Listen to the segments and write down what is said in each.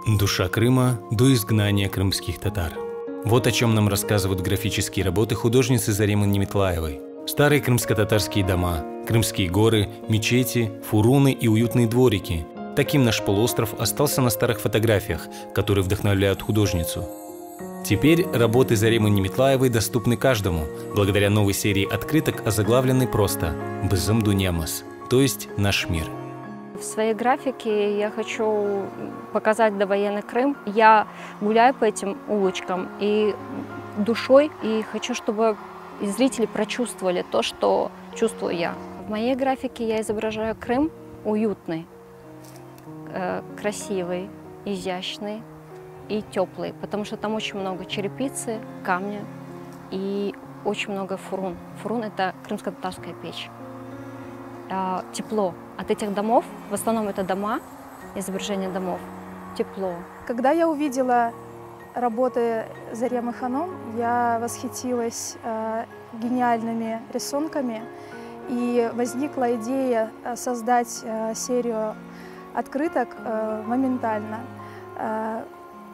Душа Крыма до изгнания крымских татар. Вот о чем нам рассказывают графические работы художницы Заремы Неметлаевой. Старые крымско-татарские дома, крымские горы, мечети, фуруны и уютные дворики. Таким наш полуостров остался на старых фотографиях, которые вдохновляют художницу. Теперь работы Заремы Неметлаевой доступны каждому, благодаря новой серии открыток, озаглавленной просто «Бызым Дунямас», то есть «Наш мир». В своей графике я хочу показать довоенный Крым. Я гуляю по этим улочкам и душой, и хочу, чтобы зрители прочувствовали то, что чувствую я. В моей графике я изображаю Крым уютный, красивый, изящный и теплый, потому что там очень много черепицы, камня и очень много фурун. Фурун – это крымско-татарская печь. Тепло от этих домов, в основном это дома, изображение домов, тепло. Когда я увидела работы Заремы Ханум, я восхитилась гениальными рисунками, и возникла идея создать серию открыток моментально.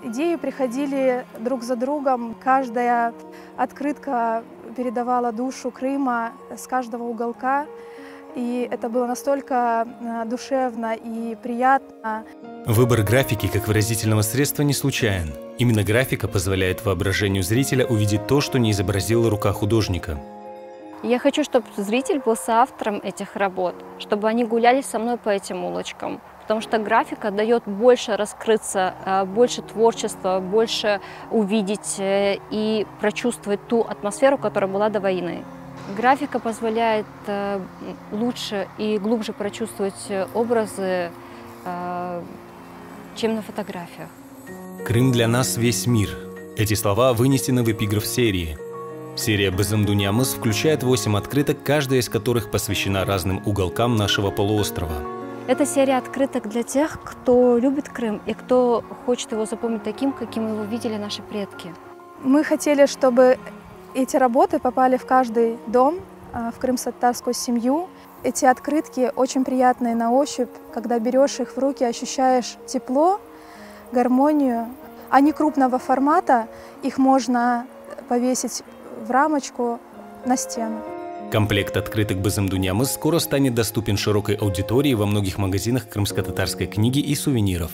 Идеи приходили друг за другом, каждая открытка передавала душу Крыма с каждого уголка. И это было настолько душевно и приятно. Выбор графики как выразительного средства не случайен. Именно графика позволяет воображению зрителя увидеть то, что не изобразила рука художника. Я хочу, чтобы зритель был соавтором этих работ, чтобы они гуляли со мной по этим улочкам. Потому что графика дает больше раскрыться, больше творчества, больше увидеть и прочувствовать ту атмосферу, которая была до войны. Графика позволяет лучше и глубже прочувствовать образы, чем на фотографиях. Крым для нас весь мир. Эти слова вынесены в эпиграф серии. Серия «Бызым Дунямас» включает 8 открыток, каждая из которых посвящена разным уголкам нашего полуострова. Это серия открыток для тех, кто любит Крым и кто хочет его запомнить таким, каким его видели наши предки. Мы хотели, чтобы эти работы попали в каждый дом, в крымско-татарскую семью. Эти открытки очень приятные на ощупь. Когда берешь их в руки, ощущаешь тепло, гармонию. Они крупного формата, их можно повесить в рамочку на стену. Комплект открыток «Бызым Дунямас» скоро станет доступен широкой аудитории во многих магазинах крымско-татарской книги и сувениров.